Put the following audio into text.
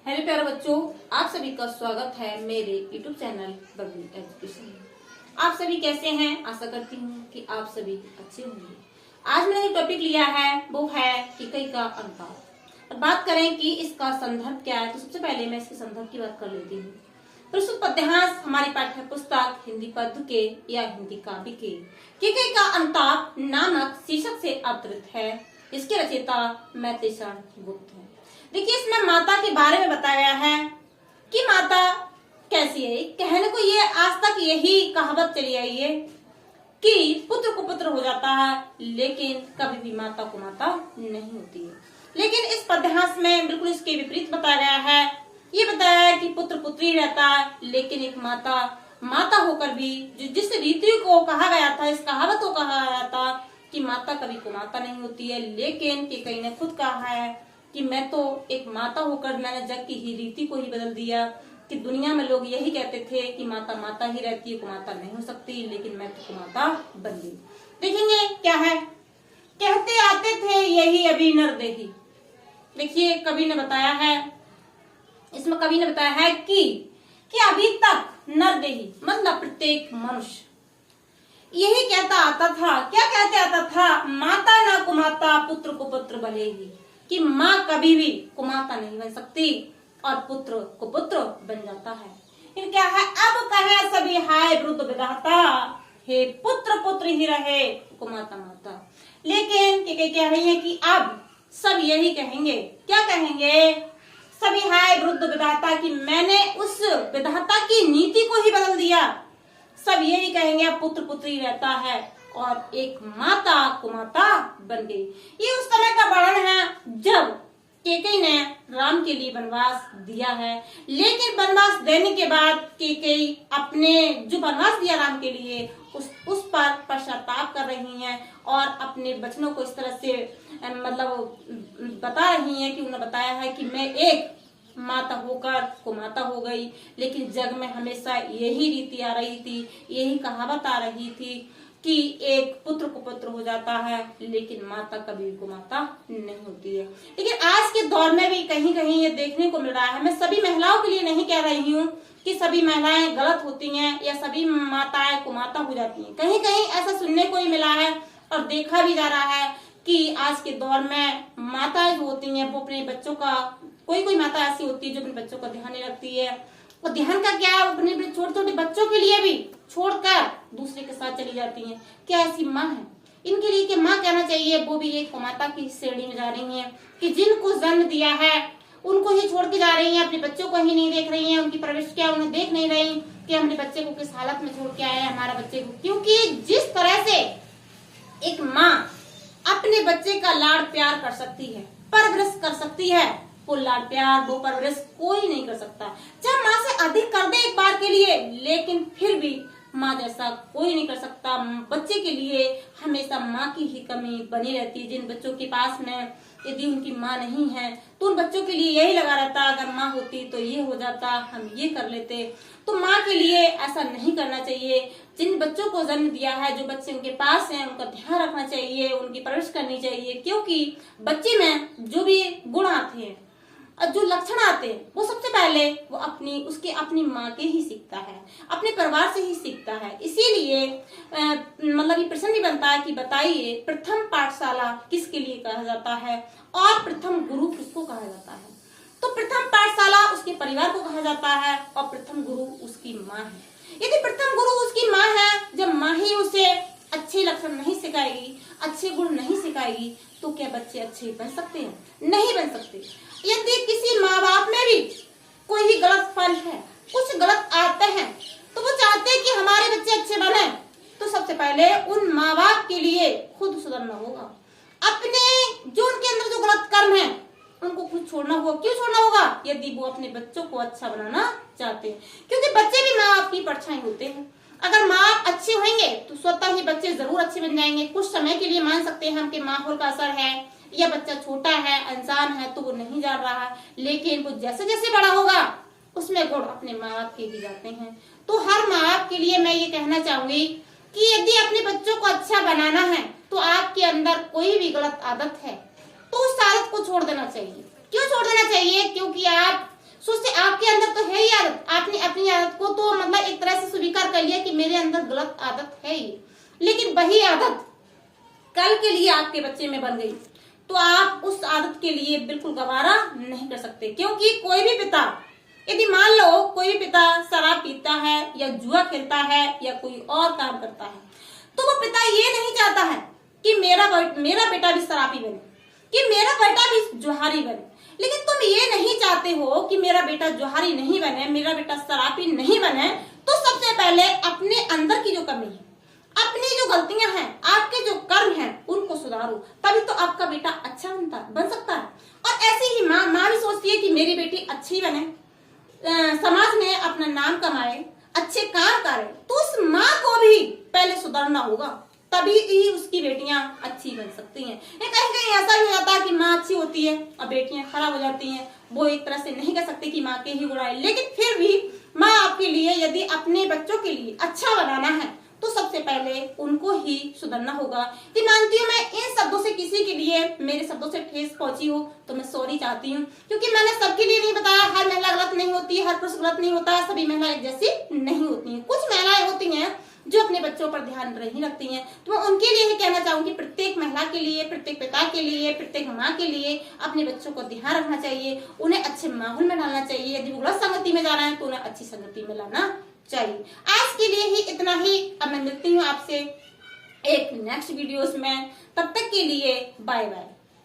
Hello प्यारे बच्चों, आप सभी का स्वागत है मेरे यूट्यूब चैनल बबली एजुकेशन में। आप सभी कैसे हैं? आशा करती हूँ कि आप सभी अच्छे होंगे। आज मैंने जो टॉपिक लिया है वो है किकई का अनुपात। अब बात करें कि इसका संदर्भ क्या है, तो सबसे पहले मैं इसके संदर्भ की बात कर लेती हूँ। प्रस्तुत पद्यांश हमारी पाठ्य पुस्तक हिंदी पद्य के या हिंदी काव्य के किकई का अनुताप नामक शीर्षक से अवतरित है। इसके रचयिता मैत्रेयी गुप्त है। देखिए, इसमें माता के बारे में बताया गया है कि माता कैसी है। कहने को ये आज तक यही कहावत चली आई है कि पुत्र को पुत्र हो जाता है, लेकिन कभी भी माता को माता नहीं होती है। लेकिन इस पद्यांश में बिल्कुल इसके विपरीत बताया गया है। ये बताया है कि पुत्र पुत्री रहता है, लेकिन एक माता माता होकर भी जिस रीति को कहा गया था, इस कहावत को कहा गया था कि माता कभी को माता नहीं होती है। लेकिन किकई ने खुद कहा है कि मैं तो एक माता होकर मैंने जग की ही रीति को ही बदल दिया कि दुनिया में लोग यही कहते थे कि माता माता ही रहती है, कुमाता नहीं हो सकती, लेकिन मैं तो कुमाता बन गई। देखेंगे क्या है, कहते आते थे यही अभी नरदेही। देखिए, कवि ने बताया है, इसमें कवि ने बताया है कि अभी तक नरदेही मतलब प्रत्येक मनुष्य यही कहता आता था। क्या कहते आता था? माता ना कुमाता पुत्र को पुत्र बनेगी, कि माँ कभी भी कुमाता नहीं बन सकती और पुत्र को पुत्र बन जाता है। फिर क्या है, अब कहे सभी हाय वृद्ध विधाता, हे पुत्र पुत्र ही रहे कुमाता माता। लेकिन क्या कह रही है कि अब सब यही कहेंगे। क्या कहेंगे? सभी हाय वृद्ध विधाता, कि मैंने उस विधाता की नीति को ही बदल दिया। सब यही कहेंगे अब पुत्र पुत्री रहता है और एक माता कुमाता बन गई। ये उस समय का वर्णन है जब केकई ने राम के लिए वनवास दिया है। लेकिन वनवास देने के बाद केकई अपने जो वनवास दिया राम के लिए उस पर पश्चाताप कर रही हैं और अपने वचनों को इस तरह से मतलब बता रही हैं कि उन्होंने बताया है कि मैं एक माता होकर कुमाता हो गई। लेकिन जग में हमेशा यही रीति आ रही थी, यही कहावत आ रही थी कि एक पुत्र को पुत्र हो जाता है, लेकिन माता कभी को माता नहीं होती है। लेकिन आज के दौर में भी कहीं कहीं ये देखने को मिल रहा है। मैं सभी महिलाओं के लिए नहीं कह रही हूँ कि सभी महिलाएं गलत होती हैं या सभी माताएं कुमाता हो जाती हैं। कहीं कहीं ऐसा सुनने को ही मिला है और देखा भी जा रहा है कि आज के दौर में माताएं जो होती हैं वो अपने बच्चों का, कोई माता ऐसी होती है जो अपने बच्चों का ध्यान नहीं रखती है। और ध्यान का क्या, अपने छोटे छोटे बच्चों के लिए भी छोड़कर दूसरे के साथ चली जाती हैं। क्या ऐसी माँ है? इनके लिए कि माँ कहना चाहिए, वो भी एक कुमाता की श्रेणी में जा रही हैं कि जिनको जन्म दिया है उनको ही छोड़ के जा रही हैं, अपने बच्चों को ही नहीं देख रही हैं, उनकी परवरिश क्या उन्हें देख नहीं रही कि हमने बच्चे को किस हालत में छोड़ के आए हैं हमारा बच्चे को। क्योंकि जिस तरह से एक माँ अपने बच्चे का लाड़ प्यार कर सकती है, परवरिश कर सकती है, वो लाड़ प्यार वो परवरिश कोई नहीं कर सकता। चाहे माँ से अधिक कर दे एक बार के लिए, लेकिन फिर भी माँ जैसा कोई नहीं कर सकता। बच्चे के लिए हमेशा माँ की ही कमी बनी रहती है। जिन बच्चों के पास में यदि उनकी माँ नहीं है तो उन बच्चों के लिए यही लगा रहता, अगर माँ होती तो ये हो जाता, हम ये कर लेते। तो माँ के लिए ऐसा नहीं करना चाहिए। जिन बच्चों को जन्म दिया है, जो बच्चे उनके पास हैं, उनका ध्यान रखना चाहिए, उनकी परवरिश करनी चाहिए। क्योंकि बच्चे में जो भी गुण आते हैं और जो लक्षण आते हैं वो सबसे पहले वो अपनी माँ के ही सीखता है, अपने परिवार से ही सीखता है। इसीलिए मतलब ये प्रश्न भी बनता है कि बताइए प्रथम पाठशाला किसके लिए कहा जाता है और प्रथम गुरु किसको कहा जाता है? तो प्रथम पाठशाला उसके परिवार को कहा जाता है और प्रथम गुरु उसकी माँ है। यदि प्रथम गुरु उसकी माँ है, जब माँ ही उसे अच्छे लक्षण नहीं सिखाएगी, अच्छे गुण नहीं सिखाएगी, तो क्या बच्चे अच्छे बन सकते हैं? नहीं बन सकते। यदि किसी माँ बाप में भी कोई ही गलत फल है, कुछ गलत आते हैं, तो वो चाहते हैं कि हमारे बच्चे अच्छे बने, तो सबसे पहले उन माँ बाप के लिए खुद सुधरना होगा। अपने जो उनके अंदर जो गलत कर्म है उनको खुद छोड़ना होगा। क्यों छोड़ना होगा? यदि वो अपने बच्चों को अच्छा बनाना चाहते हैं। क्योंकि बच्चे भी माँ बाप की परछाई होते हैं। अगर माँ बाप अच्छे होंगे तो स्वतः ही बच्चे जरूर अच्छे बन जाएंगे। कुछ समय के लिए मान सकते हैं हम कि माहौल का असर है या बच्चा छोटा है, अनजान है, तो वो नहीं जान रहा है, लेकिन वो जैसे जैसे बड़ा होगा उसमें गुण अपने माँ बाप के भी जाते हैं। तो हर माँ बाप के लिए मैं ये कहना चाहूंगी कि यदि अपने बच्चों को अच्छा बनाना है तो आपके अंदर कोई भी गलत आदत है तो उस आदत को छोड़ देना चाहिए। क्यों छोड़ देना चाहिए? क्योंकि आप सोचते आपके अंदर तो है ही आदत, आपने अपनी आदत को तो मतलब एक तरह से स्वीकार कर लिया कि मेरे अंदर गलत आदत है ही, लेकिन वही आदत कल के लिए आपके बच्चे में बन गई तो आप उस आदत के लिए बिल्कुल गवारा नहीं कर सकते। क्योंकि कोई भी पिता, यदि मान लो कोई भी पिता शराब पीता है या जुआ खेलता है या कोई और काम करता है, तो वो पिता ये नहीं चाहता है कि मेरा बेटा भी शराबी बने, कि मेरा बेटा भी जुहारी बने। लेकिन तुम ये नहीं चाहते हो कि मेरा बेटा जुहारी नहीं बने, मेरा बेटा शराबी नहीं बने, तो सबसे पहले अपने अंदर की जो कमी है, अपनी जो गलतियां हैं, आपके जो कर्म हैं, उनको सुधारो, तभी तो आपका बेटा अच्छा बन सकता है। और ऐसी ही माँ भी सोचती है कि मेरी बेटी अच्छी बने, समाज में अपना नाम कमाए, अच्छे काम करे, तो उस माँ को भी पहले सुधरना होगा, तभी ही उसकी बेटियां अच्छी बन सकती हैं। कहीं कहीं ऐसा भी होता है कि माँ अच्छी होती है और बेटियां खराब हो जाती हैं। वो एक तरह से नहीं कह सकते कि माँ के ही गुण है, लेकिन फिर भी माँ आपके लिए यदि अपने बच्चों के लिए अच्छा बनाना है तो सबसे पहले उनको ही सुधरना होगा। कि मानती हूँ मैं इन शब्दों से किसी के लिए मेरे शब्दों से ठेस पहुंची हो तो मैं सॉरी चाहती हूँ, क्योंकि मैंने सबके लिए नहीं बताया। हर महिला गलत नहीं होती, हर पुरुष गलत नहीं होता है, सभी महिला एक जैसी नहीं होती हैं। कुछ महिलाएं होती हैं जो अपने बच्चों पर ध्यान नहीं रखती हैं, तो मैं उनके लिए ही कहना चाहूंगी, प्रत्येक महिला के लिए, प्रत्येक पिता के लिए, प्रत्येक माँ के लिए अपने बच्चों को ध्यान रखना चाहिए, उन्हें अच्छे माहौल में डालना चाहिए। यदि वो गलत संगति में जा रहे हैं तो उन्हें अच्छी संगति में लाना चाहिए। आज के लिए ही इतना ही। अब मैं मिलती हूँ आपसे एक नेक्स्ट वीडियोस में, तब तक के लिए बाय बाय।